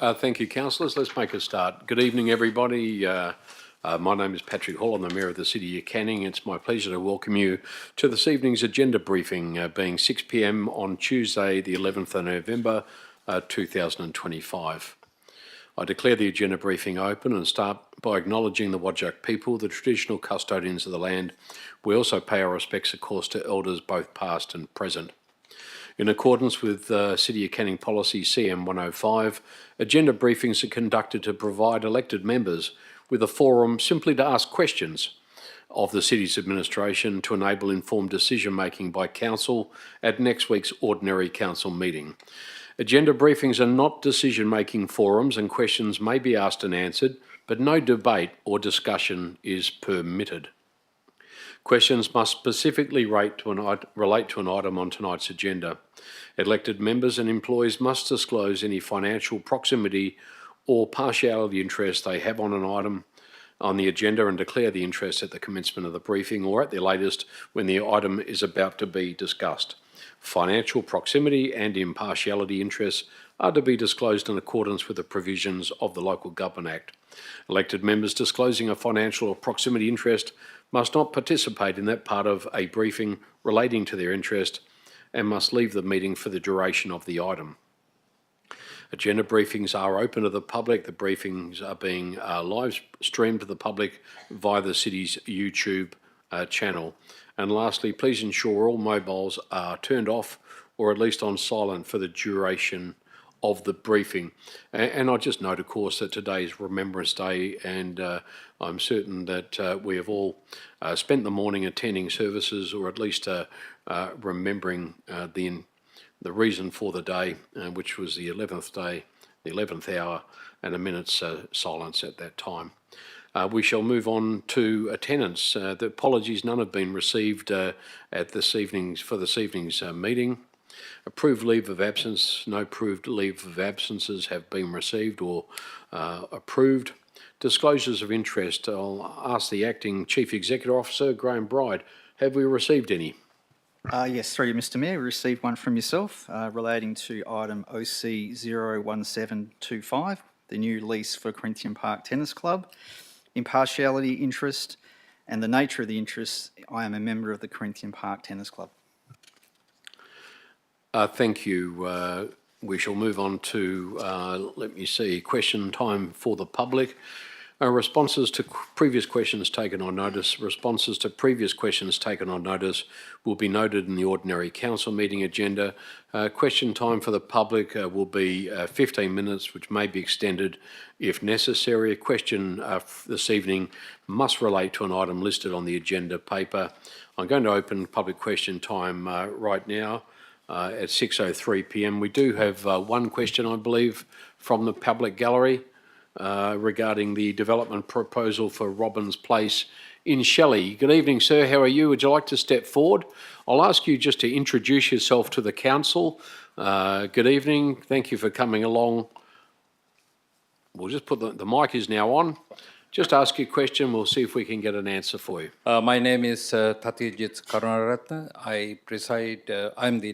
Thank you, councillors. Let's make a start. Good evening, everybody. My name is Patrick Hall. I'm the Mayor of the City of Canning. It's my pleasure to welcome you to this evening's agenda briefing, being 6 p.m. on Tuesday, the 11th of November, 2025. I declare the agenda briefing open and start by acknowledging the Whadjuk people, the traditional custodians of the land. We also pay our respects, of course, to elders both past and present. In accordance with City of Canning Policy CM 105, agenda briefings are conducted to provide elected members with a forum simply to ask questions of the City's administration to enable informed decision-making by Council at next week's ordinary Council meeting. Agenda briefings are not decision-making forums and questions may be asked and answered, but no debate or discussion is permitted. Questions must specifically relate to an item on tonight's agenda. Elected members and employees must disclose any financial proximity or partiality interest they have on an item on the agenda and declare the interest at the commencement of the briefing or at the latest when the item is about to be discussed. Financial proximity and impartiality interests are to be disclosed in accordance with the provisions of the Local Government Act. Elected members disclosing a financial or proximity interest must not participate in that part of a briefing relating to their interest and must leave the meeting for the duration of the item. Agenda briefings are open to the public. The briefings are being live streamed to the public via the City's YouTube channel. And lastly, please ensure all mobiles are turned off or at least on silent for the duration of the briefing. And I just note, of course, that today is Remembrance Day, and I'm certain that we have all spent the morning attending services or at least remembering the reason for the day, which was the 11th day, the 11th hour, and a minute's silence at that time. We shall move on to attendance. The apologies, none have been received for this evening's meeting. Approved leave of absence, no approved leave of absences have been received or approved. Disclosures of interest, I'll ask the Acting Chief Executive Officer, Graham Bride, have we received any? Yes, through you, Mr Mayor, we received one from yourself relating to item OC 01725, the new lease for Corinthian Park Tennis Club. Impartiality interest and the nature of the interest, I am a member of the Corinthian Park Tennis Club. Thank you. We shall move on to, let me see, question time for the public. Responses to previous questions taken on notice. Responses to previous questions taken on notice will be noted in the ordinary council meeting agenda. Question time for the public will be 15 minutes, which may be extended if necessary. A question this evening must relate to an item listed on the agenda paper. I'm going to open public question time right now at 6:03 p.m. We do have one question, I believe, from the public gallery. Regarding the development proposal for Robbins Place in Shelley. Good evening, sir. How are you? Would you like to step forward? I'll ask you just to introduce yourself to the council. Good evening. Thank you for coming along. We'll just put the mic is now on. Just ask your question. We'll see if we can get an answer for you. My name is Tatijit Karunaratne. I'm the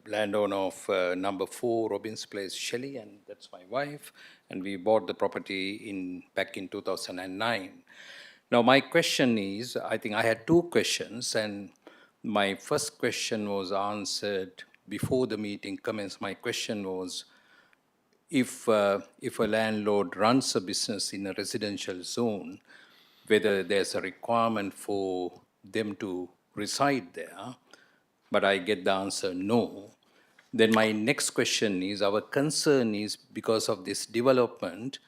landowner of number 4 Robbins Place, Shelley, and that's my wife. And we bought the property back in 2009. Now my question is, I think I had 2 questions, and my first question was answered before the meeting commenced. My question was, if a landlord runs a business in a residential zone, whether there's a requirement for them to reside there, but I get the answer no. Then my next question is, our concern is because of this development,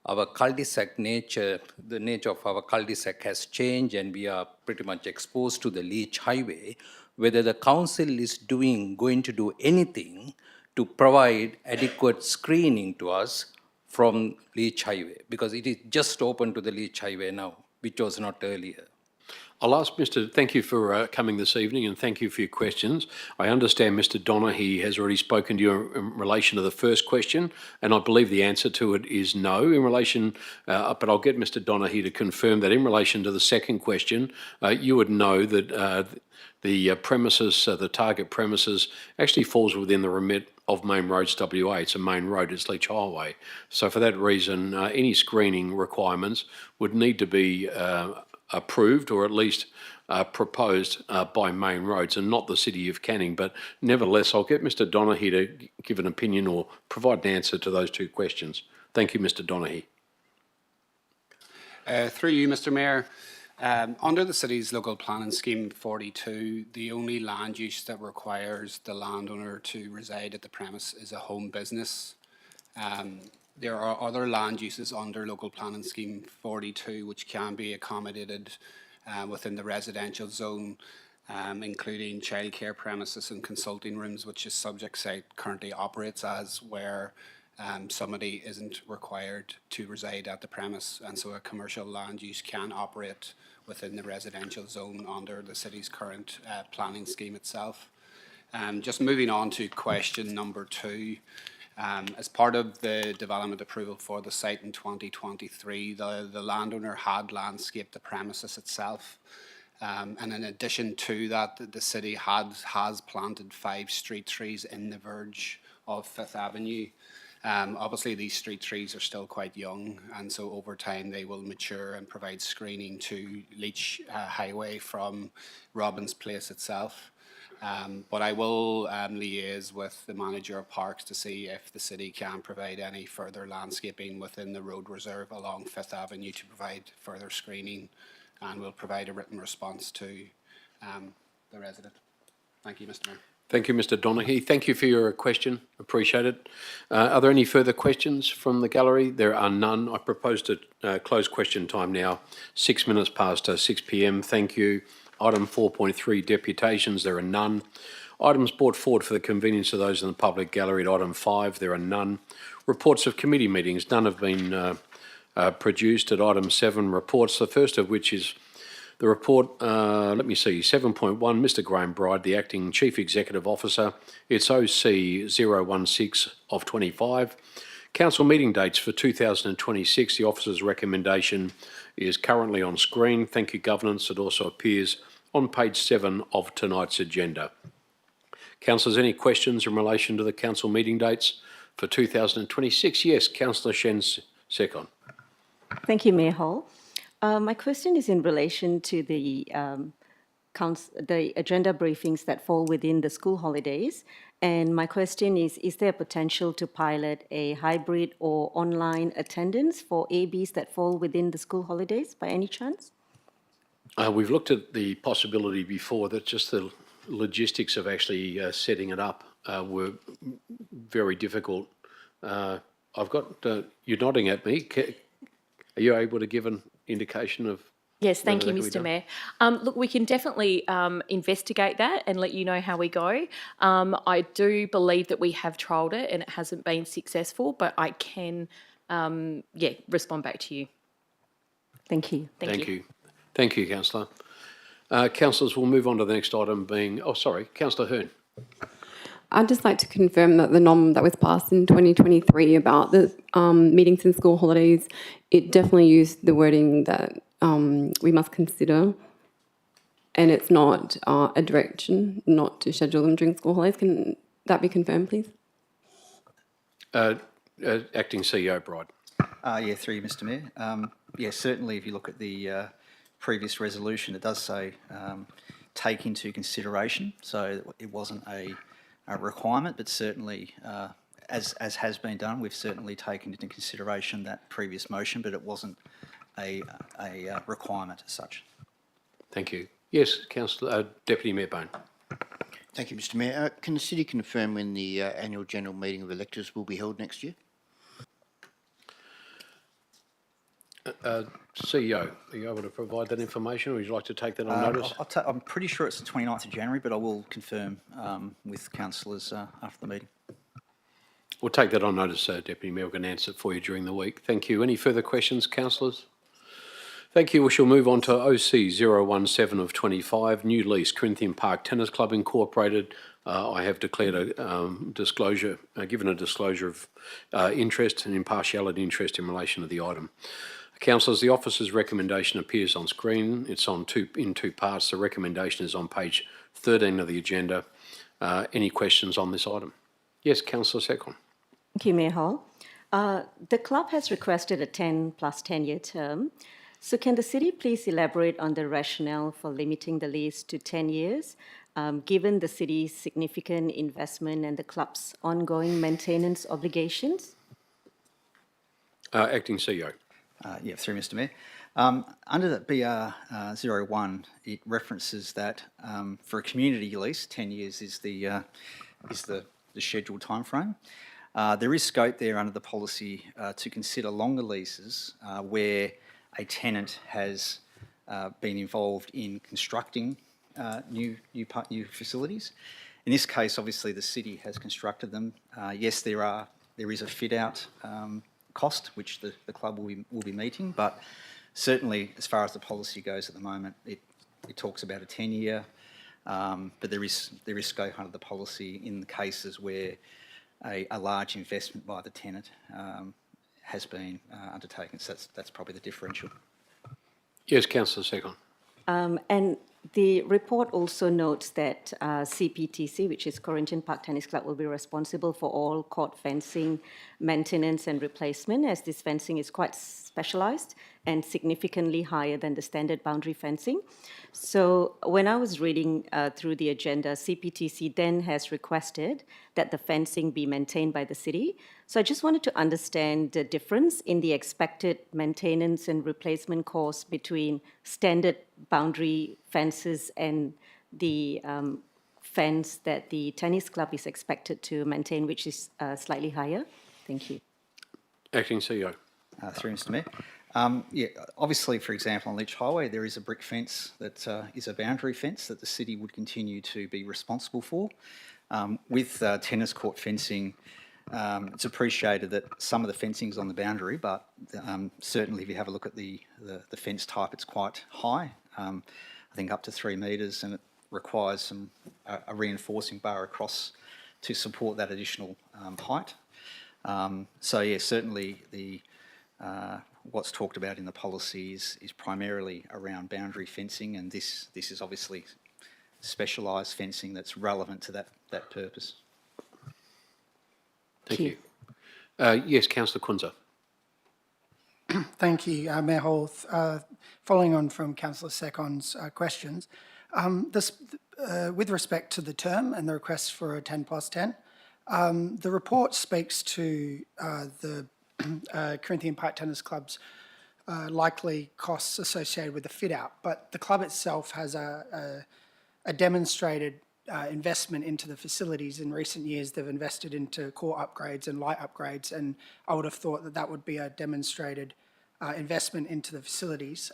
our cul-de-sac nature, the nature of our cul-de-sac has changed and we are pretty much exposed to the Leach Highway, whether the council is going to do anything to provide adequate screening to us from Leach Highway, because it is just open to the Leach Highway now, which was not earlier. I'll ask thank you for coming this evening and thank you for your questions. I understand Mr. Donaghy has already spoken to you in relation to the first question, and I believe the answer to it is no in relation, but I'll get Mr. Donaghy to confirm that in relation to the second question, you would know that the premises, the target premises, actually falls within the remit of Main Roads WA. It's a main road, it's Leach Highway. So for that reason, any screening requirements would need to be approved or at least proposed by Main Roads and not the City of Canning. But nevertheless, I'll get Mr Donaghy to give an opinion or provide an answer to those two questions. Thank you, Mr Donaghy. Through you, Mr Mayor, under the City's Local Planning Scheme 42, the only land use that requires the landowner to reside at the premise is a home business. There are other land uses under Local Planning Scheme 42 which can be accommodated within the residential zone, including childcare premises and consulting rooms, which is subject site currently operates as, where somebody isn't required to reside at the premise, and so a commercial land use can operate within the residential zone under the city's current planning scheme itself. Just moving on to question number 2, as part of the development approval for the site in 2023, the landowner had landscaped the premises itself. And in addition to that, the city has planted 5 street trees in the verge of 5th Avenue. Obviously, these street trees are still quite young, and so over time they will mature and provide screening to Leach Highway from Robbins Place itself. But I will liaise with the manager of parks to see if the city can provide any further landscaping within the road reserve along 5th Avenue to provide further screening, and we'll provide a written response to the resident. Thank you, Mr Mayor. Thank you, Mr Donaghy. Thank you for your question. Appreciate it. Are there any further questions from the gallery? There are none. I propose to close question time now, 6 minutes past 6 p.m. Thank you. Item 4.3, deputations. There are none. Items brought forward for the convenience of those in the public gallery at item 5. There are none. Reports of committee meetings. None have been produced at item 7. Reports, the first of which is the report, 7.1, Mr Graham Bride, the Acting Chief Executive Officer. It's OC 016 of 25. Council meeting dates for 2026. The officer's recommendation is currently on screen. Thank you, Governance. It also appears on page 7 of tonight's agenda. Councillors, any questions in relation to the council meeting dates for 2026? Yes, Councillor Shen Sekon. Thank you, Mayor Hall. My question is in relation to the agenda briefings that fall within the school holidays. And my question is there potential to pilot a hybrid or online attendance for ABs that fall within the school holidays by any chance? We've looked at the possibility before, that just the logistics of actually setting it up were very difficult. I've got, you're nodding at me. Are you able to give an indication of? Yes, thank you, Mr Mayor. Look, we can definitely investigate that and let you know how we go. I do believe that we have trialled it and it hasn't been successful, but I can, respond back to you. Thank you. Thank you. Thank you, Councillor. Councillors, we'll move on to the next item being, Councillor Hearn. I'd just like to confirm that the NOM that was passed in 2023 about the meetings in school holidays, it definitely used the wording that we must consider, and it's not a direction not to schedule them during school holidays. Can that be confirmed, please? Acting CEO Bride. Through you, Mr Mayor. Certainly if you look at the previous resolution, it does say take into consideration, so it wasn't a requirement, but certainly, as has been done, we've certainly taken into consideration that previous motion, but it wasn't a requirement as such. Thank you. Yes, Councillor, Deputy Mayor Bone. Thank you, Mr Mayor. Can the City confirm when the annual general meeting of electors will be held next year? CEO, are you able to provide that information, or would you like to take that on notice? I'm pretty sure it's the 29th of January, but I will confirm with councillors after the meeting. We'll take that on notice, Deputy Mayor. We can answer it for you during the week. Thank you. Any further questions, councillors? Thank you. We shall move on to OC 017 of 25, new lease, Corinthian Park Tennis Club Incorporated. I have declared a disclosure, given a disclosure of interest and impartiality interest in relation to the item. Councillors, the officer's recommendation appears on screen. It's in two parts. The recommendation is on page 13 of the agenda. Any questions on this item? Yes, councillor Second. Thank you, Mayor Hall. The club has requested a 10 plus 10-year term. So can the city please elaborate on the rationale for limiting the lease to 10 years, given the city's significant investment and the club's ongoing maintenance obligations? Acting CEO. Yeah, through Mr. Mayor. Under the BR 01, it references that for a community lease, 10 years is the scheduled timeframe. There is scope there under the policy to consider longer leases where a tenant has been involved in constructing new facilities. In this case, obviously, the city has constructed them. Yes, there is a fit-out cost, which the club will be meeting, but certainly, as far as the policy goes at the moment, it talks about a 10-year, but there is scope under the policy in the cases where a large investment by the tenant has been undertaken. So that's probably the differential. Yes, councillor Second. And the report also notes that CPTC, which is Corinthian Park Tennis Club, will be responsible for all court fencing, maintenance and replacement, as this fencing is quite specialised and significantly higher than the standard boundary fencing. So when I was reading through the agenda, CPTC then has requested that the fencing be maintained by the city. So I just wanted to understand the difference in the expected maintenance and replacement costs between standard boundary fences and the fence that the tennis club is expected to maintain, which is slightly higher. Thank you. Acting CEO. Through Mr. Mayor. Yeah, obviously, for example, on Leach Highway, there is a brick fence that is a boundary fence that the city would continue to be responsible for. With tennis court fencing, it's appreciated that some of the fencing is on the boundary, but certainly if you have a look at the fence type, it's quite high. I think up to 3 metres, and it requires a reinforcing bar across to support that additional height. So yeah, certainly what's talked about in the policy is primarily around boundary fencing, and this is obviously specialised fencing that's relevant to that purpose. Thank you. Yes, councillor Kunza. Thank you, Mayor Hall. Following on from Councillor Second's questions, with respect to the term and the request for a 10 plus 10, the report speaks to the Corinthian Park Tennis Club's likely costs associated with the fit-out, but the club itself has a demonstrated investment into the facilities. In recent years, they've invested into core upgrades and light upgrades, and I would have thought that would be a demonstrated investment into the facilities,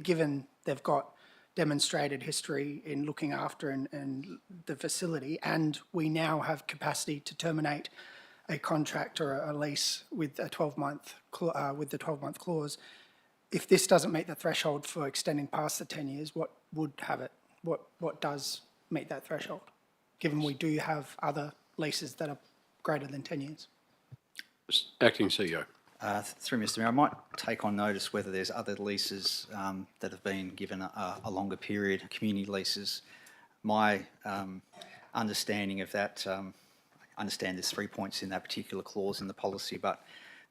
given they've got demonstrated history in looking after and the facility, and we now have capacity to terminate a contract or a lease with a 12-month with the 12-month clause. If this doesn't meet the threshold for extending past the 10 years, what would have it? What does meet that threshold, given we do have other leases that are greater than 10 years? Acting CEO. Through Mr. Mayor, I might take on notice whether there's other leases that have been given a longer period, community leases. My understanding of that, I understand there's 3 points in that particular clause in the policy, but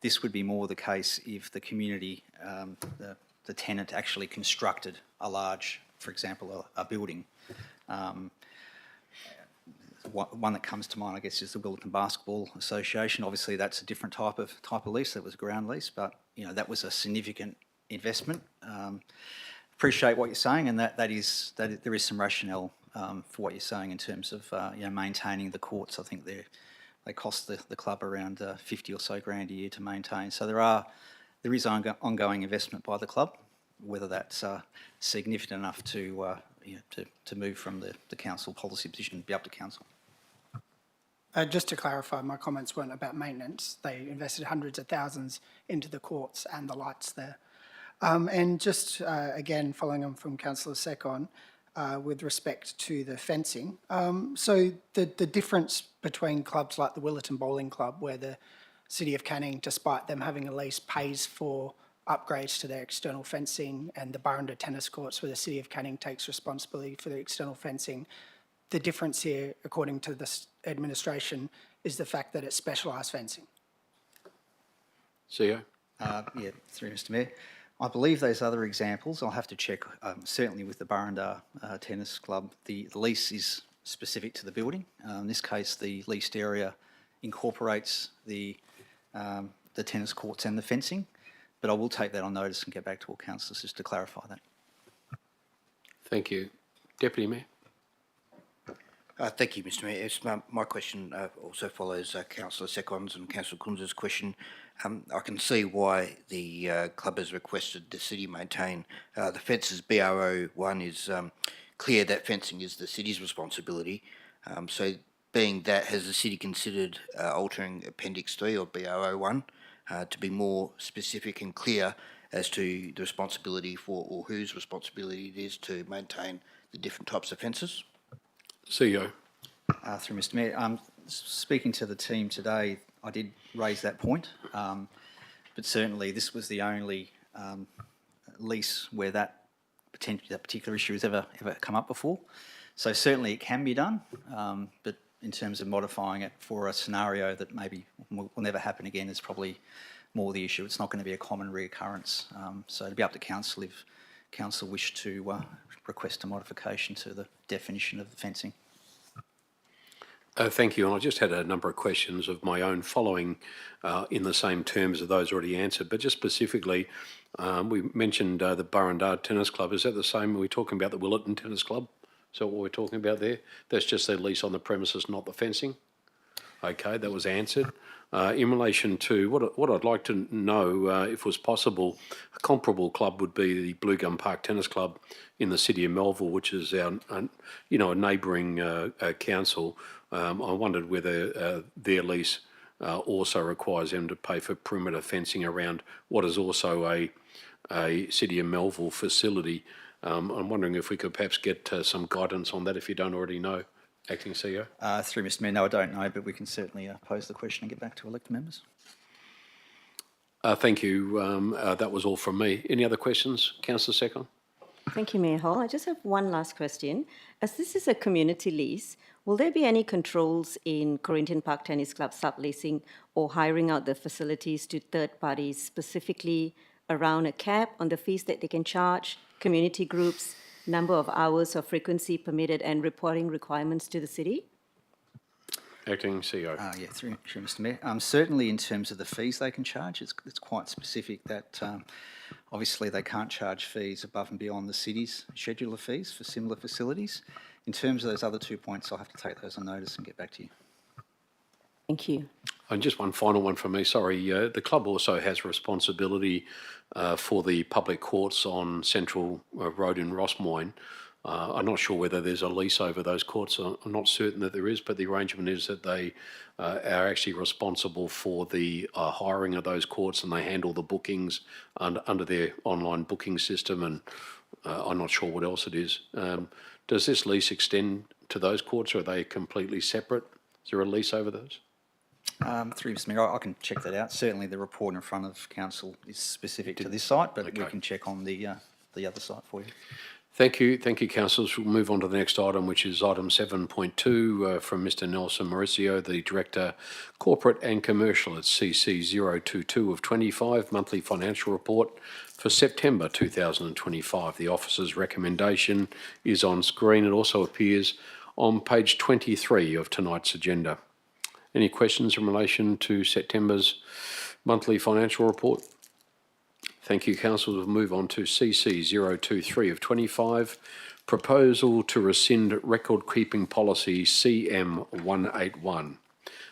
this would be more the case if the community, the tenant actually constructed a large, for example, a building. One that comes to mind, I guess, is the Wilton Basketball Association. Obviously, that's a different type of lease. That was a ground lease, but that was a significant investment. Appreciate what you're saying, and that there is some rationale for what you're saying in terms of maintaining the courts. I think they cost the club around 50 or so grand a year to maintain. So there is ongoing investment by the club. Whether that's significant enough to move from the council policy position, be up to council. Just to clarify, my comments weren't about maintenance. They invested hundreds of thousands into the courts and the lights there. And just again, following on from Councillor Second, with respect to the fencing. So the difference between clubs like the Willerton Bowling Club, where the City of Canning, despite them having a lease, pays for upgrades to their external fencing, and the Burrender Tennis Courts, where the City of Canning takes responsibility for the external fencing. The difference here, according to this administration, is the fact that it's specialised fencing. CEO? Yeah, through Mr Mayor. I believe those other examples, I'll have to check, certainly with the Burrendar Tennis Club, the lease is specific to the building. In this case, the leased area incorporates the tennis courts and the fencing, but I will take that on notice and get back to all councillors just to clarify that. Thank you. Deputy Mayor? Thank you, Mr Mayor. Yes, my question also follows Councillor Secon's and Councillor Kunz's question. I can see why the club has requested the city maintain the fences. BRO1 is clear that fencing is the city's responsibility. So being that, has the city considered altering Appendix 3 or BRO1 to be more specific and clear as to the responsibility for, or whose responsibility it is to maintain the different types of fences? CEO? Through Mr Mayor, speaking to the team today, I did raise that point, but certainly this was the only lease where that particular issue has ever come up before. So certainly it can be done, but in terms of modifying it for a scenario that maybe will never happen again is probably more the issue. It's not going to be a common reoccurrence. So it'll be up to council if council wish to request a modification to the definition of the fencing. Thank you. And I just had a number of questions of my own following in the same terms of those already answered. But just specifically, we mentioned the Burrendar Tennis Club. Is that the same? Are we talking about the Willetton Tennis Club? Is that what we're talking about there? That's just their lease on the premises, not the fencing? Okay, that was answered. In relation to what I'd like to know, if it was possible, a comparable club would be the Blue Gum Park Tennis Club in the city of Melville, which is our, a neighbouring council. I wondered whether their lease also requires them to pay for perimeter fencing around what is also a city of Melville facility. I'm wondering if we could perhaps get some guidance on that if you don't already know. Acting CEO. Through Mr Mayor, no, I don't know, but we can certainly pose the question and get back to elected members. Thank you. That was all from me. Any other questions? Councillor Secon? Thank you, Mayor Hall. I just have one last question. As this is a community lease, will there be any controls in Corinthian Park Tennis Club subleasing or hiring out the facilities to third parties, specifically around a cap on the fees that they can charge, community groups, number of hours or frequency permitted, and reporting requirements to the city? Acting CEO. Yeah, through Mr Mayor. Certainly in terms of the fees they can charge, it's quite specific that obviously they can't charge fees above and beyond the city's scheduler fees for similar facilities. In terms of those other 2 points, I'll have to take those on notice and get back to you. Thank you. And just one final one from me. Sorry, the club also has responsibility for the public courts on Central Road in Rossmoyne. I'm not sure whether there's a lease over those courts. I'm not certain that there is, but the arrangement is that they are actually responsible for the hiring of those courts, and they handle the bookings under their online booking system, and I'm not sure what else it is. Does this lease extend to those courts, or are they completely separate? Is there a lease over those? Through Mr Mayor, I can check that out. Certainly the report in front of council is specific to this site, but we can check on the other site for you. Thank you, councillors. We'll move on to the next item, which is item 7.2 from Mr Nelson Mauricio, the Director, Corporate and Commercial at CC 022 of 25, monthly financial report for September 2025. The officer's recommendation is on screen. It also appears on page 23 of tonight's agenda. Any questions in relation to September's monthly financial report? Thank you, council. We'll move on to CC 023 of 25, proposal to rescind record-keeping policy CM 181.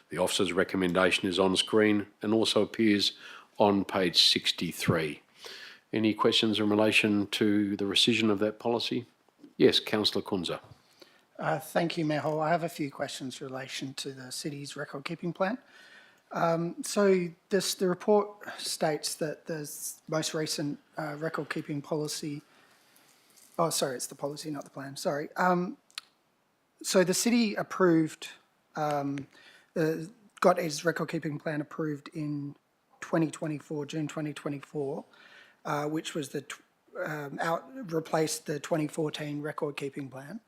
The officer's recommendation is on screen and also appears on page 63. Any questions in relation to the rescission of that policy? Yes, Councillor Kunza. Thank you, Mayor Hall. I have a few questions in relation to the city's record-keeping plan. The report states that the most recent record-keeping policy, it's the policy, not the plan, sorry. So the city approved, got its record-keeping plan approved in 2024, June 2024, which was replaced the 2014 record-keeping plan.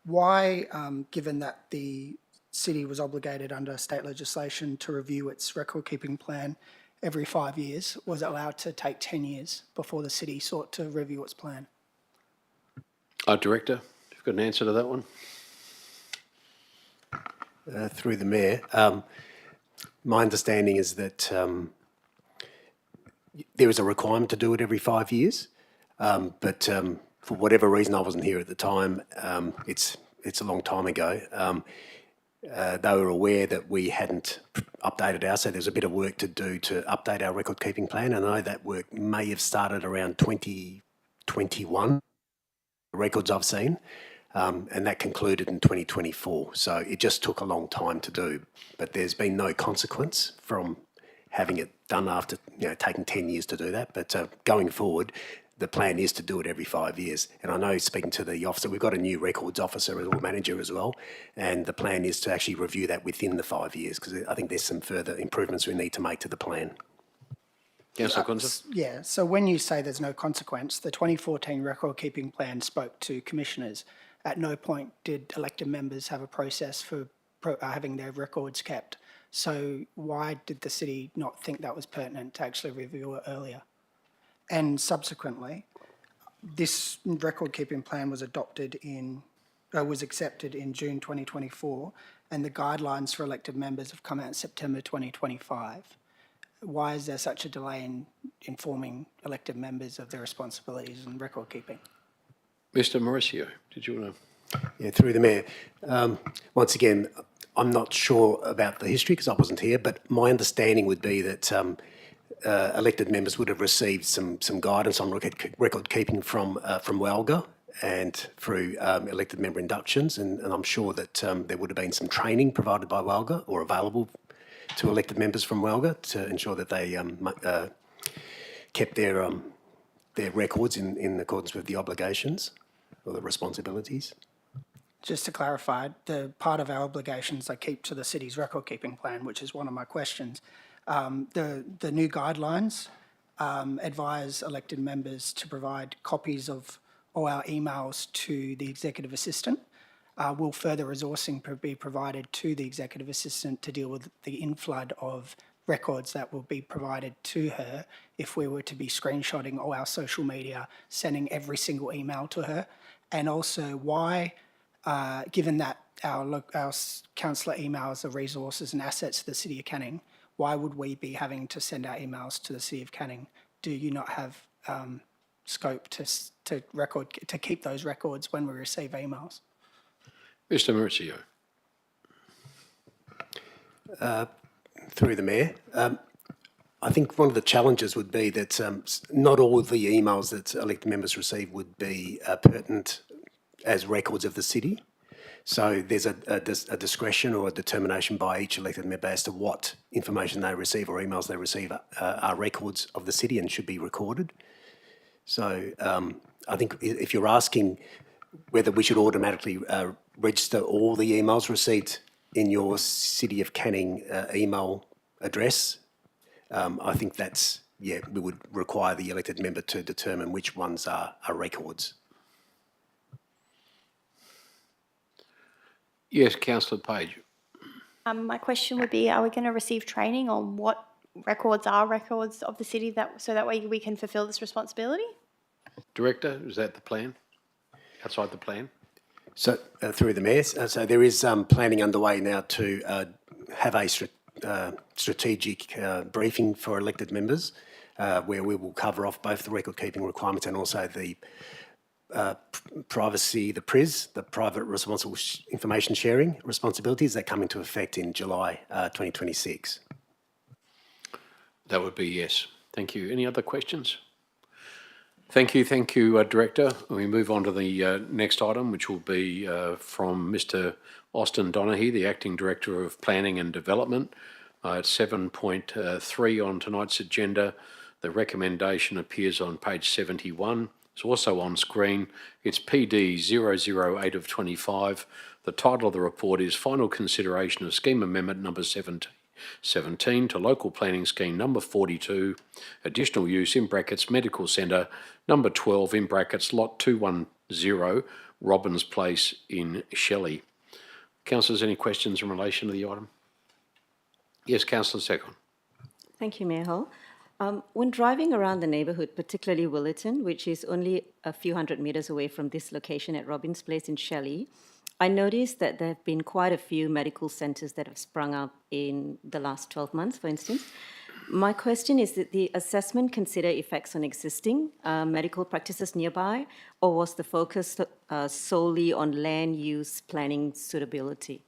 Why, given that the city was obligated under state legislation to review its record-keeping plan every 5 years, was it allowed to take 10 years before the city sought to review its plan? Director, you've got an answer to that one? Through the Mayor, my understanding is that there is a requirement to do it every 5 years, but for whatever reason, I wasn't here at the time. It's a long time ago. They were aware that we hadn't updated ours, so there's a bit of work to do to update our record-keeping plan. And I know that work may have started around 2021, records I've seen, and that concluded in 2024. So it just took a long time to do, but there's been no consequence from having it done after, taking 10 years to do that. But going forward, the plan is to do it every 5 years. And I know, speaking to the officer, we've got a new records officer or manager as well, and the plan is to actually review that within the 5 years, because I think there's some further improvements we need to make to the plan. Councillor Kunze? Yeah, so when you say there's no consequence, the 2014 record-keeping plan spoke to commissioners. At no point did elected members have a process for having their records kept. So why did the city not think that was pertinent to actually review it earlier? And subsequently, this record-keeping plan was accepted in June 2024, and the guidelines for elected members have come out in September 2025. Why is there such a delay in informing elected members of their responsibilities in record-keeping? Mr. Mauricio, did you want to? Yeah, through the Mayor. Once again, I'm not sure about the history because I wasn't here, but my understanding would be that elected members would have received some guidance on record keeping from WALGA and through elected member inductions, and I'm sure that there would have been some training provided by WALGA or available to elected members from WALGA to ensure that they kept their records in accordance with the obligations or the responsibilities. Just to clarify, the part of our obligations I keep to the city's record-keeping plan, which is one of my questions. The new guidelines advise elected members to provide copies of all our emails to the executive assistant. Will further resourcing be provided to the executive assistant to deal with the inflood of records that will be provided to her if we were to be screenshotting all our social media, sending every single email to her? And also why, given that our councillor emails are resources and assets to the City of Canning, why would we be having to send our emails to the City of Canning? Do you not have scope to keep those records when we receive emails? Mr. Mauricio. Through the Mayor, I think one of the challenges would be that not all of the emails that elected members receive would be pertinent as records of the city. So there's a discretion or a determination by each elected member as to what information they receive or emails they receive are records of the city and should be recorded. So I think if you're asking whether we should automatically register all the emails received in your City of Canning email address, I think that's, we would require the elected member to determine which ones are records. Yes, Councillor Page. My question would be, are we going to receive training on what records are records of the city, so that way we can fulfil this responsibility? Director, is that the plan? Outside the plan? So through the Mayor, so there is planning underway now to have a strategic briefing for elected members where we will cover off both the record keeping requirements and also the privacy, the PRIS, the private responsible information sharing responsibilities that come into effect in July 2026. That would be yes. Thank you. Any other questions? Thank you, Director. We move on to the next item, which will be from Mr. Austin Donaghy, the Acting Director of Planning and Development. At 7.3 on tonight's agenda, the recommendation appears on page 71. It's also on screen. It's PD 008 of 25. The title of the report is Final Consideration of Scheme Amendment number 17 to Local Planning Scheme number 42, Additional Use in brackets Medical Centre number 12 in brackets Lot 210, Robbins Place in Shelley. Councillors, any questions in relation to the item? Yes, Councillor Second. Thank you, Mayor Hall. When driving around the neighbourhood, particularly Willerton, which is only a few hundred metres away from this location at Robbins Place in Shelley, I noticed that there have been quite a few medical centres that have sprung up in the last 12 months, for instance. My question is, did the assessment consider effects on existing medical practices nearby, or was the focus solely on land use planning suitability?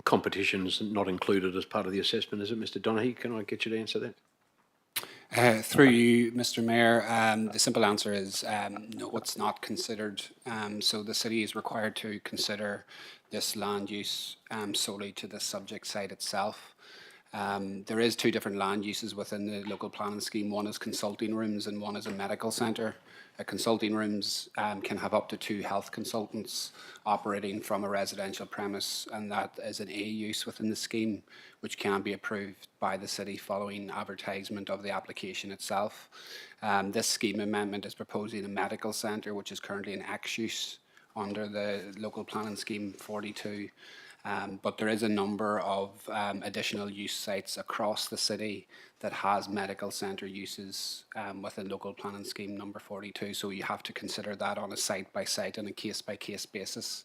Competition is not included as part of the assessment, is it, Mr Donaghy? Can I get you to answer that? Through you, Mr Mayor, the simple answer is no, it's not considered. So the city is required to consider this land use solely to the subject site itself. There is two different land uses within the local planning scheme. One is consulting rooms and one is a medical centre. Consulting rooms can have up to 2 health consultants operating from a residential premise, and that is an A use within the scheme, which can be approved by the city following advertisement of the application itself. This scheme amendment is proposing a medical centre, which is currently an X use under the local planning scheme 42. But there is a number of additional use sites across the city that has medical centre uses within local planning scheme number 42. So you have to consider that on a site-by-site and a case-by-case basis,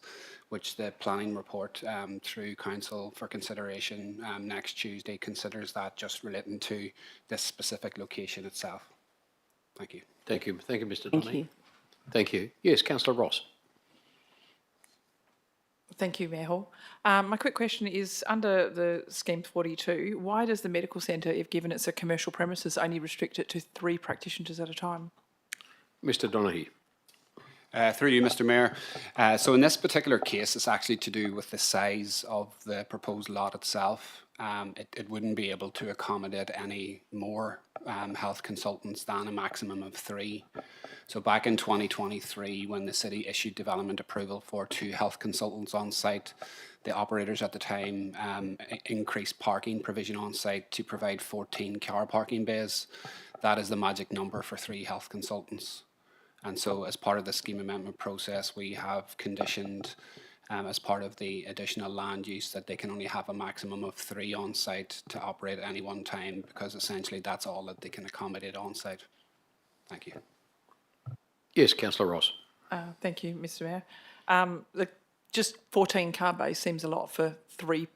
which the planning report through Council for consideration next Tuesday considers that just relating to this specific location itself. Thank you. Thank you. Thank you, Mr Thank Donaghy. you. Thank you. Yes, Councillor Ross. Thank you, Mayor Hall. My quick question is, under the Scheme 42, why does the medical centre, if given it's a commercial premises, only restrict it to 3 practitioners at a time? Mr Donaghy. Through you, Mr Mayor. So in this particular case, it's actually to do with the size of the proposed lot itself. It wouldn't be able to accommodate any more health consultants than a maximum of 3. So back in 2023, when the city issued development approval for 2 health consultants on site, the operators at the time increased parking provision on site to provide 14 car parking bays. That is the magic number for 3 health consultants. And so as part of the scheme amendment process, we have conditioned as part of the additional land use that they can only have a maximum of 3 on site to operate at any one time, because essentially that's all that they can accommodate on site. Thank you. Yes, Councillor Ross. Thank you, Mr Mayor. Just 14 car bays seems a lot for 3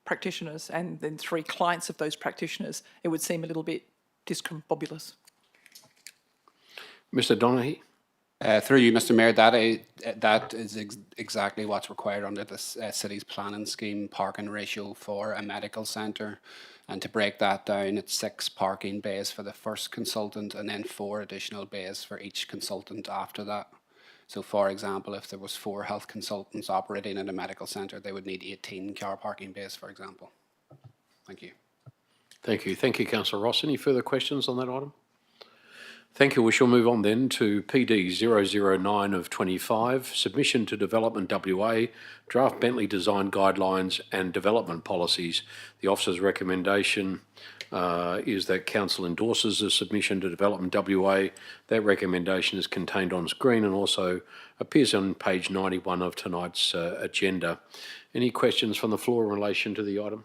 practitioners and then 3 clients of those practitioners. It would seem a little bit discombobulous. Mr Donaghy. Through you, Mr Mayor, that is exactly what's required under the city's planning scheme parking ratio for a medical centre. And to break that down, it's 6 parking bays for the first consultant and then 4 additional bays for each consultant after that. So for example, if there was 4 health consultants operating in a medical centre, they would need 18 car parking bays, for example. Thank you. Thank you. Thank you, Councillor Ross. Any further questions on that item? Thank you. We shall move on then to PD 009 of 25, submission to DevelopmentWA, draft Bentley design guidelines and development policies. The officer's recommendation is that Council endorses the submission to DevelopmentWA. That recommendation is contained on screen and also appears on page 91 of tonight's agenda. Any questions from the floor in relation to the item?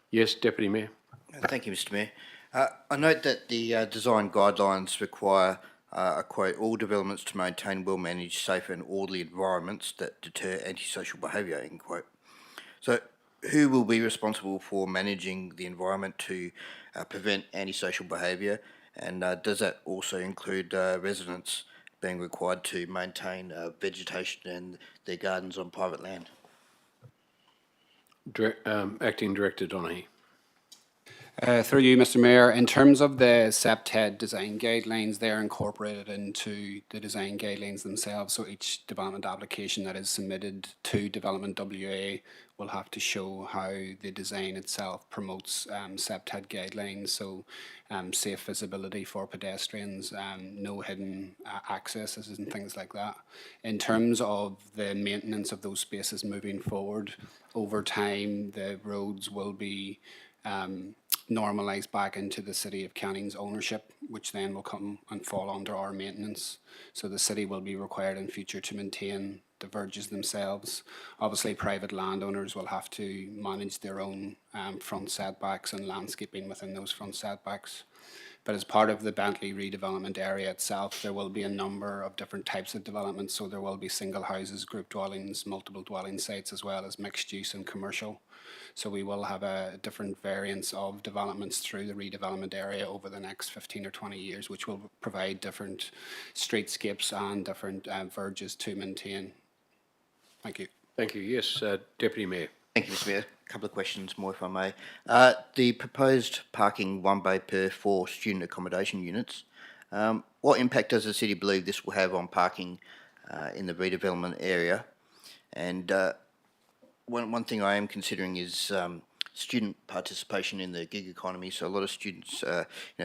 Yes, Deputy Mayor. Thank you, Mr Mayor. I note that the design guidelines require, I quote, all developments to maintain well-managed, safe and orderly environments that deter antisocial behaviour, end quote. So who will be responsible for managing the environment to prevent antisocial behaviour, and does that also include residents being required to maintain vegetation and their gardens on private land? Acting Director Donaghy. Through you, Mr Mayor, in terms of the SEPTED design guidelines, they're incorporated into the design guidelines themselves. So each development application that is submitted to DevelopmentWA will have to show how the design itself promotes SEPTED guidelines. So safe visibility for pedestrians, no hidden accesses and things like that. In terms of the maintenance of those spaces moving forward, over time the roads will be normalised back into the City of Canning's ownership, which then will come and fall under our maintenance. So the city will be required in future to maintain the verges themselves. Obviously, private landowners will have to manage their own front setbacks and landscaping within those front setbacks. But as part of the Bentley redevelopment area itself, there will be a number of different types of developments. So there will be single houses, group dwellings, multiple dwelling sites, as well as mixed use and commercial. So we will have a different variance of developments through the redevelopment area over the next 15 or 20 years, which will provide different streetscapes and different verges to maintain. Thank you. Thank you. Yes, Deputy Mayor. Thank you, Mr Mayor. A couple of questions more, if I may. The proposed parking 1 bay per 4 student accommodation units, what impact does the city believe this will have on parking in the redevelopment area? And one thing I am considering is student participation in the gig economy. So a lot of students,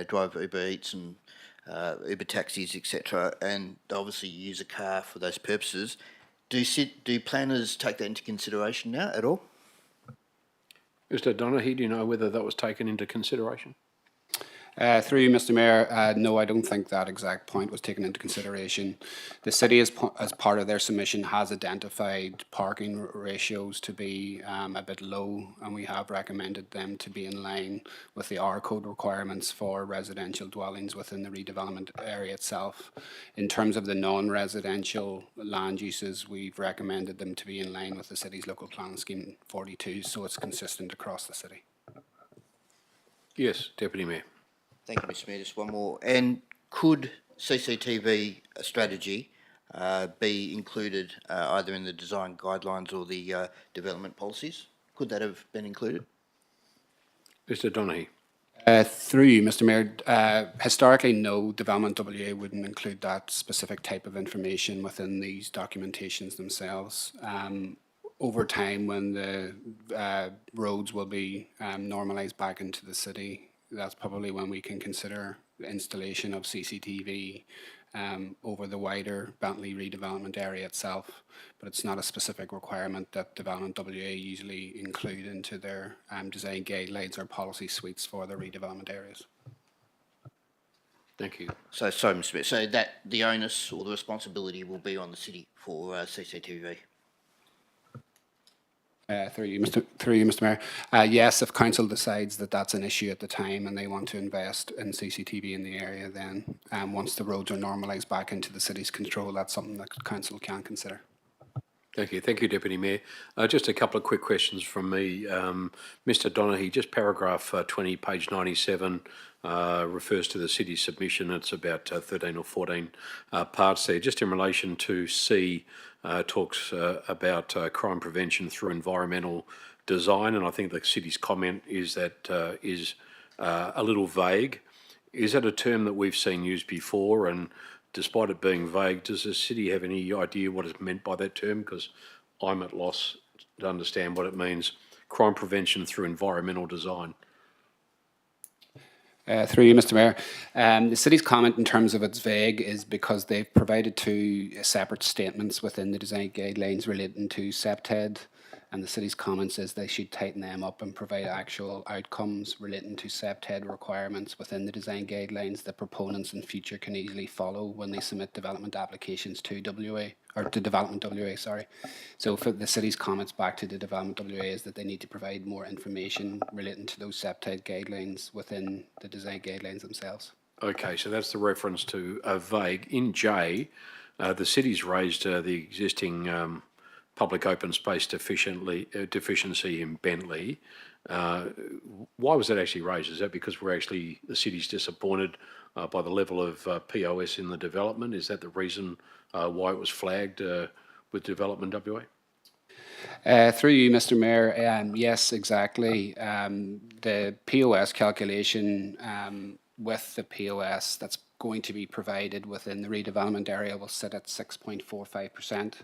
drive Uber Eats and Uber taxis, etc., and they obviously use a car for those purposes. Do planners take that into consideration now at all? Mr Donaghy, do you know whether that was taken into consideration? Through you, Mr Mayor, no, I don't think that exact point was taken into consideration. The city, as part of their submission, has identified parking ratios to be a bit low, and we have recommended them to be in line with the R code requirements for residential dwellings within the redevelopment area itself. In terms of the non-residential land uses, we've recommended them to be in line with the city's local planning scheme 42, so it's consistent across the city. Yes, Deputy Mayor. Thank you, Mr Mayor. Just one more. And could CCTV strategy be included either in the design guidelines or the development policies? Could that have been included? Mr Donaghy. Through you, Mr Mayor, historically, no, DevelopmentWA wouldn't include that specific type of information within these documentations themselves. Over time, when the roads will be normalised back into the city, that's probably when we can consider the installation of CCTV over the wider Bentley redevelopment area itself. But it's not a specific requirement that DevelopmentWA usually include into their design guidelines or policy suites for the redevelopment areas. Thank you. So, Mr Smith, so that the onus or the responsibility will be on the city for CCTV? Through you, Mr Mayor. Yes, if council decides that that's an issue at the time and they want to invest in CCTV in the area, then once the roads are normalised back into the city's control, that's something that council can consider. Thank you. Thank you, Deputy Mayor. Just a couple of quick questions from me. Mr Donaghy, just paragraph 20, page 97, refers to the city's submission. It's about 13 or 14 parts there. Just in relation to C, talks about crime prevention through environmental design, and I think the city's comment is that is a little vague. Is that a term that we've seen used before? And despite it being vague, does the city have any idea what is meant by that term? Because I'm at loss to understand what it means. Crime prevention through environmental design. Through you, Mr Mayor. The city's comment in terms of it's vague is because they've provided two separate statements within the design guidelines relating to SEPTED, and the city's comments is they should tighten them up and provide actual outcomes relating to SEPTED requirements within the design guidelines that proponents in future can easily follow when they submit development applications to DevelopmentWA, sorry. So for the city's comments back to the DevelopmentWA is that they need to provide more information relating to those SEPTED guidelines within the design guidelines themselves. Okay, so that's the reference to vague. In J, the city's raised the existing public open space deficiency in Bentley. Why was that actually raised? Is that because the city's disappointed by the level of POS in the development? Is that the reason why it was flagged with DevelopmentWA? Through you, Mr Mayor, yes, exactly. The POS calculation with the POS that's going to be provided within the redevelopment area will sit at 6.45%.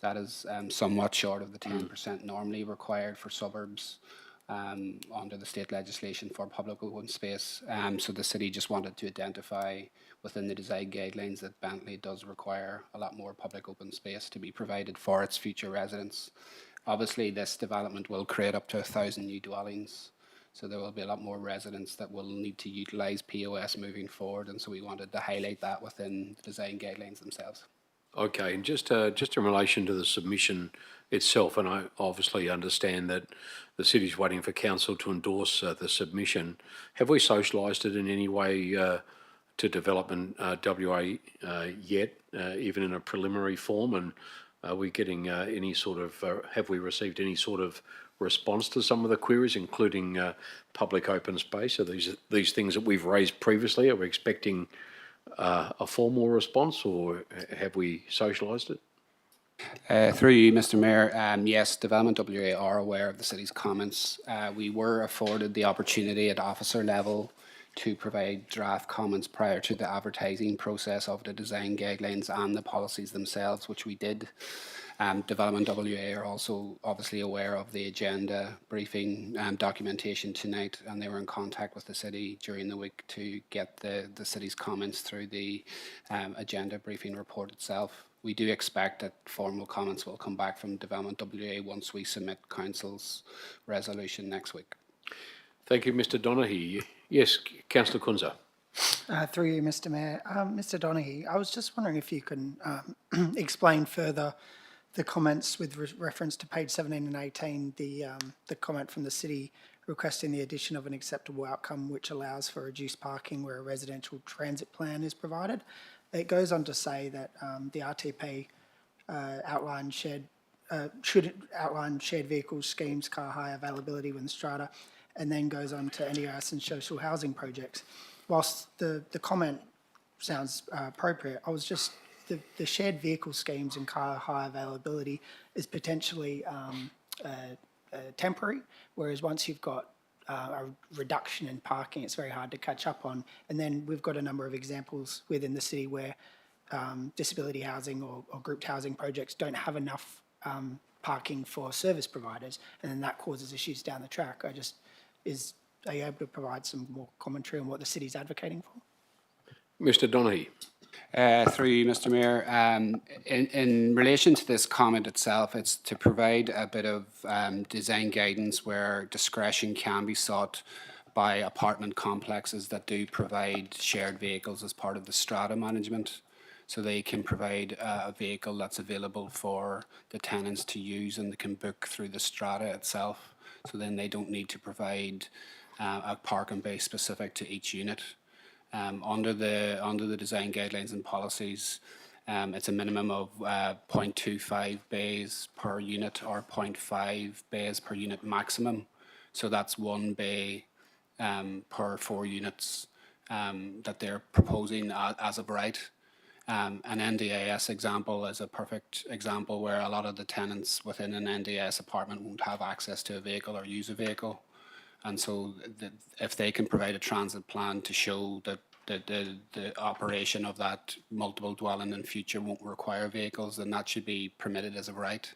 That is somewhat short of the 10% normally required for suburbs under the state legislation for public open space. So the city just wanted to identify within the design guidelines that Bentley does require a lot more public open space to be provided for its future residents. Obviously, this development will create up to 1,000 new dwellings. So there will be a lot more residents that will need to utilise POS moving forward. And so we wanted to highlight that within the design guidelines themselves. Okay, and just in relation to the submission itself, and I obviously understand that the city's waiting for council to endorse the submission. Have we socialised it in any way to Development WA yet, even in a preliminary form? And are we getting any sort of, have we received any sort of response to some of the queries, including public open space? Are these things that we've raised previously? Are we expecting a formal response, or have we socialised it? Through you, Mr Mayor, yes, DevelopmentWA are aware of the city's comments. We were afforded the opportunity at officer level to provide draft comments prior to the advertising process of the design guidelines and the policies themselves, which we did. DevelopmentWA are also obviously aware of the agenda briefing documentation tonight, and they were in contact with the city during the week to get the city's comments through the agenda briefing report itself. We do expect that formal comments will come back from DevelopmentWA once we submit Council's resolution next week. Thank you, Mr Donaghy. Yes, Councillor Kunza. Through you, Mr Mayor. Mr Donaghy, I was just wondering if you can explain further the comments with reference to page 17 and 18, the comment from the city requesting the addition of an acceptable outcome which allows for reduced parking where a residential transit plan is provided. It goes on to say that the RTP should outline shared vehicles, schemes, car hire availability within strata, and then goes on to NDIS and social housing projects. Whilst the comment sounds appropriate, I was just, the shared vehicle schemes and car hire availability is potentially temporary, whereas once you've got a reduction in parking, it's very hard to catch up on. And then we've got a number of examples within the city where disability housing or grouped housing projects don't have enough parking for service providers, and then that causes issues down the track. Are you able to provide some more commentary on what the city's advocating for? Mr Donaghy. Through you, Mr Mayor, in relation to this comment itself, it's to provide a bit of design guidance where discretion can be sought by apartment complexes that do provide shared vehicles as part of the strata management. So they can provide a vehicle that's available for the tenants to use, and they can book through the strata itself. So then they don't need to provide a parking bay specific to each unit. Under the design guidelines and policies, it's a minimum of 0.25 bays per unit or 0.5 bays per unit maximum. So that's 1 bay per 4 units that they're proposing as of right. An NDIS example is a perfect example where a lot of the tenants within an NDIS apartment won't have access to a vehicle or use a vehicle. And so if they can provide a transit plan to show that the operation of that multiple dwelling in future won't require vehicles, then that should be permitted as a right.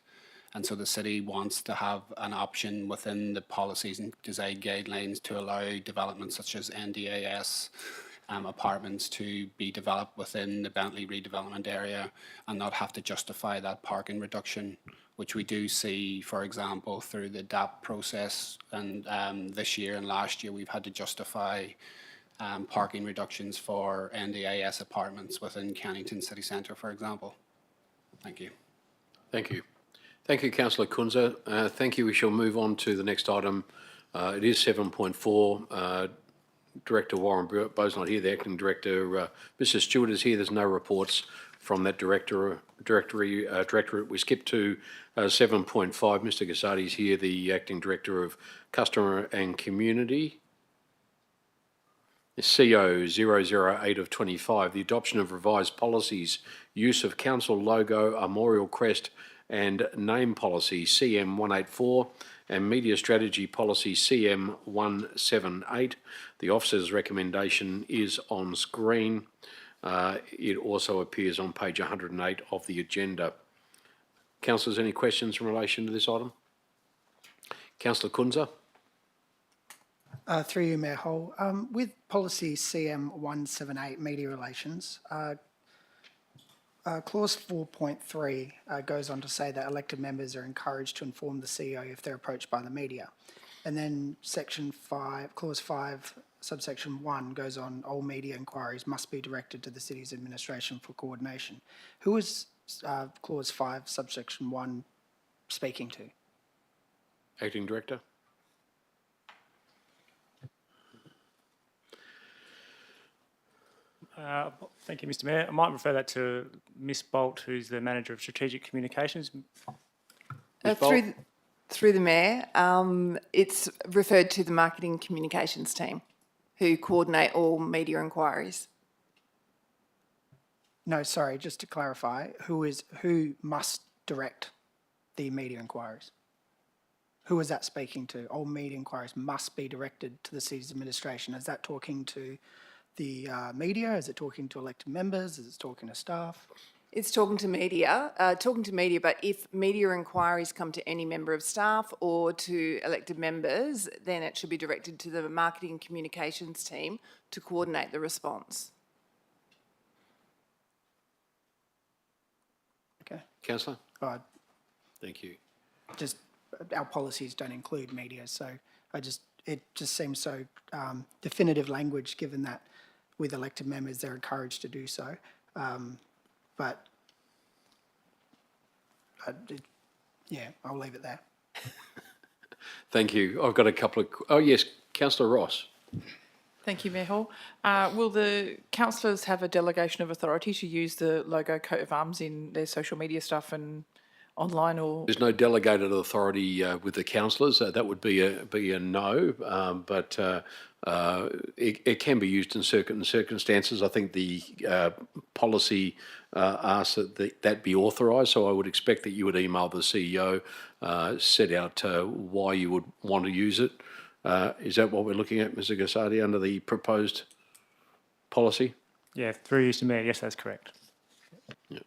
And so the city wants to have an option within the policies and design guidelines to allow developments such as NDIS apartments to be developed within the Bentley redevelopment area and not have to justify that parking reduction, which we do see, for example, through the DAP process. And this year and last year, we've had to justify parking reductions for NDIS apartments within Cannington City Centre, for example. Thank you. Thank you. Thank you, Councillor Kunza. Thank you. We shall move on to the next item. It is 7.4. Director Warren Bowe's not here. The acting director, Mr. Stewart, is here. There's no reports from that directorate. We skip to 7.5. Mr. Gazzardi is here, the acting director of Customer and Community. CO 008 of 25, the adoption of revised policies, use of council logo, Armorial, Crest and name policy CM 184 and media strategy policy CM 178. The officer's recommendation is on screen. It also appears on page 108 of the agenda. Councillors, any questions in relation to this item? Councillor Kunza. Through you, Mayor Hall. With policy CM 178, media relations, clause 4.3 goes on to say that elected members are encouraged to inform the CEO if they're approached by the media. And then section 5, clause 5, subsection 1 goes on, all media inquiries must be directed to the city's administration for coordination. Who is clause 5, subsection 1 speaking to? Acting Director. Thank you, Mr. Mayor. I might refer that to Ms. Bolt, who's the Manager of Strategic Communications. Ms. Bolt? Through the Mayor, it's referred to the Marketing Communications team, who coordinate all media inquiries. No, sorry, just to clarify, who must direct the media inquiries? Who is that speaking to? All media inquiries must be directed to the city's administration. Is that talking to the media? Is it talking to elected members? Is it talking to staff? It's talking to media, but if media inquiries come to any member of staff or to elected members, then it should be directed to the Marketing Communications team to coordinate the response. Okay. Councillor? Uh, Thank you. just our policies don't include media, so it just seems so definitive language, given that with elected members they're encouraged to do so. But yeah, I'll leave it there. Thank you. I've got a couple of... Oh, yes, Councillor Ross. Thank you, Mayor Hall. Will the councillors have a delegation of authority to use the logo coat of arms in their social media stuff and online, or? There's no delegated authority with the councillors. That would be a no, but it can be used in certain circumstances. I think the policy asks that be authorised, so I would expect that you would email the CEO, set out why you would want to use it. Is that what we're looking at, Mr. Gassardi, under the proposed policy? Yeah, through you, Mr. Mayor. Yes, that's correct. Yeah.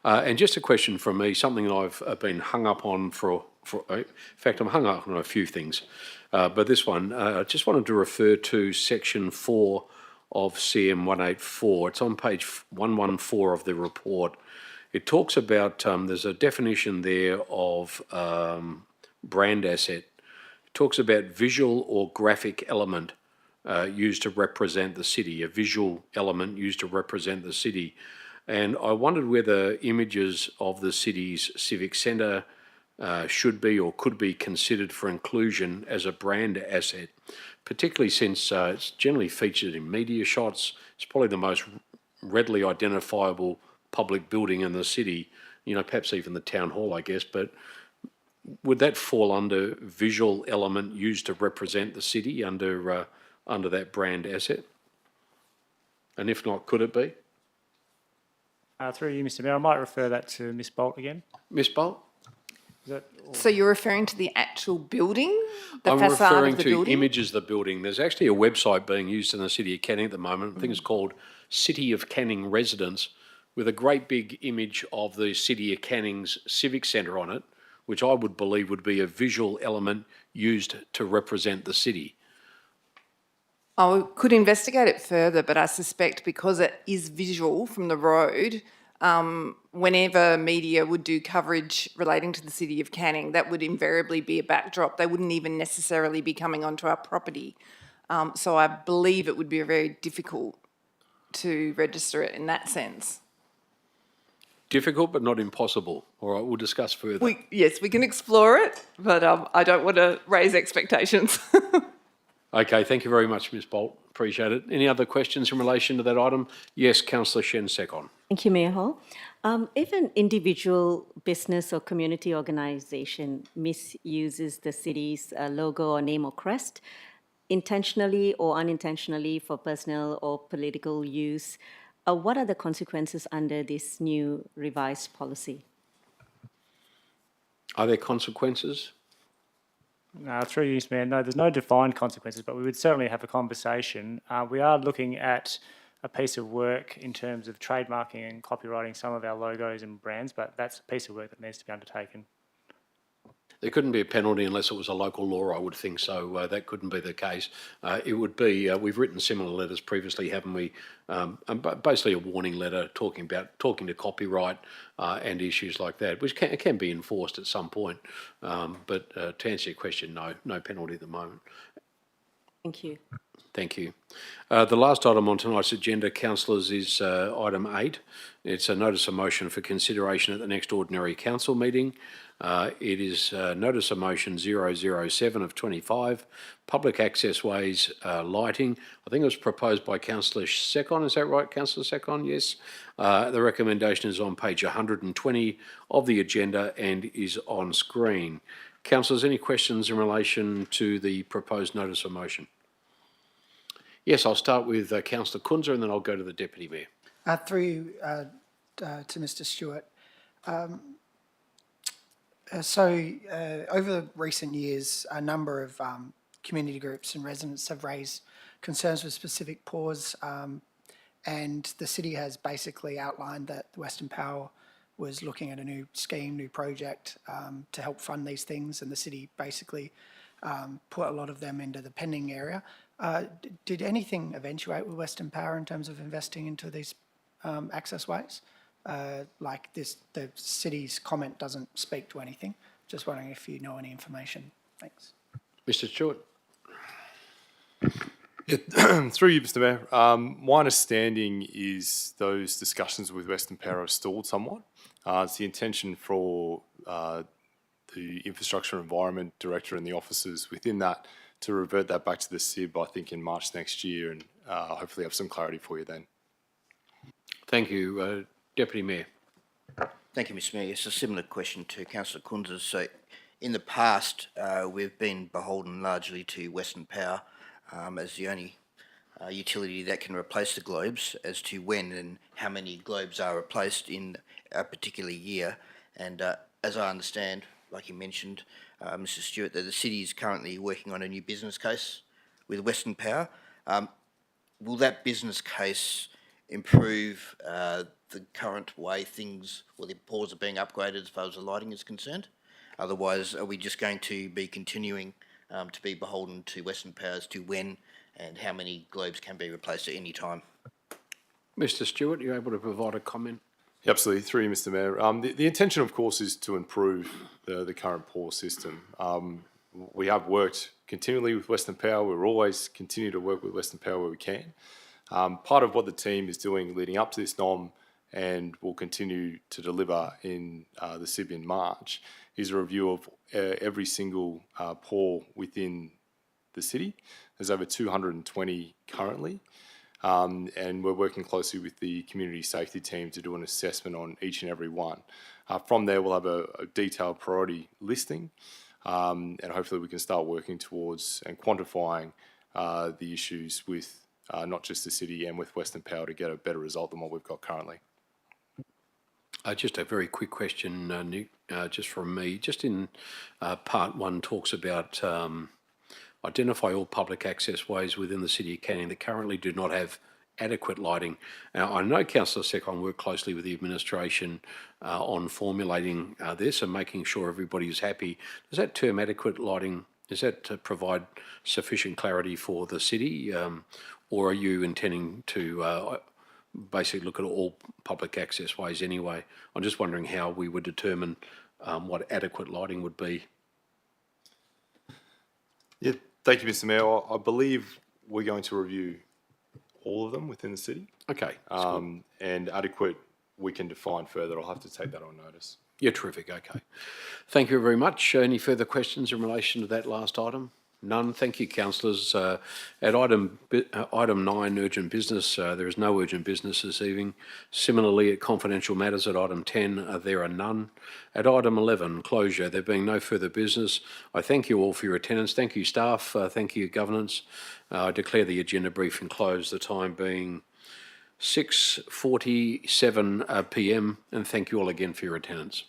And just a question from me, something that I've been hung up on in fact, I'm hung up on a few things, but this one, I just wanted to refer to section 4 of CM 184. It's on page 114 of the report. It talks about, there's a definition there of brand asset. It talks about visual or graphic element used to represent the city, a visual element used to represent the city. And I wondered whether images of the city's civic centre should be or could be considered for inclusion as a brand asset, particularly since it's generally featured in media shots. It's probably the most readily identifiable public building in the city, perhaps even the town hall, I guess, but would that fall under visual element used to represent the city under that brand asset? And if not, could it be? Through you, Mr. Mayor, I might refer that to Ms. Bolt again. Ms. Bolt? So you're referring to the actual building, the I'm facade referring of the to building? images of the building. There's actually a website being used in the City of Canning at the moment. I think it's called City of Canning Residence, with a great big image of the City of Canning's Civic Centre on it, which I would believe would be a visual element used to represent the city. I could investigate it further, but I suspect because it is visual from the road, whenever media would do coverage relating to the City of Canning, that would invariably be a backdrop. They wouldn't even necessarily be coming onto our property. So I believe it would be very difficult to register it in that sense. Difficult, but not impossible. All right, we'll discuss further. Yes, we can explore it, but I don't want to raise expectations. Okay, thank you very much, Ms. Bolt. Appreciate it. Any other questions in relation to that item? Yes, Councillor Shen Second. Thank you, Mayor Hall. If an individual business or community organisation misuses the city's logo or name or crest, intentionally or unintentionally for personal or political use, what are the consequences under this new revised policy? Are there consequences? Through you, Mr. Mayor, no, there's no defined consequences, but we would certainly have a conversation. We are looking at a piece of work in terms of trademarking and copyrighting some of our logos and brands, but that's a piece of work that needs to be undertaken. There couldn't be a penalty unless it was a local law, I would think, so that couldn't be the case. It would be, we've written similar letters previously, haven't we? Basically a warning letter talking to copyright and issues like that, which can be enforced at some point. But to answer your question, no penalty at the moment. Thank you. Thank you. The last item on tonight's agenda, councillors, is item 8. It's a notice of motion for consideration at the next ordinary council meeting. It is notice of motion 007 of 25, public access ways lighting. I think it was proposed by Councillor Secon. Is that right, Councillor Secon? Yes. The recommendation is on page 120 of the agenda and is on screen. Councillors, any questions in relation to the proposed notice of motion? Yes, I'll start with Councillor Kunzer and then I'll go to the Deputy Mayor. Through to Mr. Stewart. Over recent years, a number of community groups and residents have raised concerns with specific PAWs, and the city has basically outlined that Western Power was looking at a new scheme, new project to help fund these things, and the city basically put a lot of them into the pending area. Did anything eventuate with Western Power in terms of investing into these access ways? Like this, the city's comment doesn't speak to anything. Just wondering if you know any information. Thanks. Mr. Stewart. Yeah, through you, Mr. Mayor. My understanding is those discussions with Western Power have stalled somewhat. It's the intention for the Infrastructure Environment Director and the officers within that to revert that back to the SIB, I think, in March next year, and hopefully have some clarity for you then. Thank you. Deputy Mayor. Thank you, Mr. Mayor. It's a similar question to Councillor Kunz's. So, in the past, we've been beholden largely to Western Power as the only utility that can replace the globes as to when and how many globes are replaced in a particular year. And as I understand, like you mentioned, Mr. Stewart, that the city is currently working on a new business case with Western Power. Will that business case improve the current way things, or the PAWs are being upgraded as far as the lighting is concerned? Otherwise, are we just going to be continuing to be beholden to Western Power as to when and how many globes can be replaced at any time? Mr. Stewart, are you able to provide a comment? Absolutely, through you, Mr. Mayor. The intention, of course, is to improve the current PAW system. We have worked continually with Western Power. We'll always continue to work with Western Power where we can. Part of what the team is doing leading up to this NOM and will continue to deliver in the SIB in March is a review of every single PAW within the city. There's over 220 currently. And we're working closely with the community safety team to do an assessment on each and every one. From there, we'll have a detailed priority listing, and hopefully we can start working towards and quantifying the issues with not just the city and with Western Power to get a better result than what we've got currently. Just a very quick question, Nick, just from me. Just in part 1 talks about identify all public access ways within the City of Canning that currently do not have adequate lighting. Now, I know Councillor Secon worked closely with the administration on formulating this and making sure everybody is happy. Does that term adequate lighting, does that provide sufficient clarity for the city, or are you intending to basically look at all public access ways anyway? I'm just wondering how we would determine what adequate lighting would be. Yeah, thank you, Mr. Mayor. I believe we're going to review all of them within the city. Okay. And adequate, we can define further. I'll have to take that on notice. Yeah, terrific. Okay. Thank you very much. Any further questions in relation to that last item? None. Thank you, councillors. At item 9, urgent business, there is no urgent business this evening. Similarly, at confidential matters at item 10, there are none. At item 11, closure, there being no further business, I thank you all for your attendance. Thank you, staff. Thank you, governance. I declare the agenda briefing closed, the time being 6:47 p.m, and thank you all again for your attendance.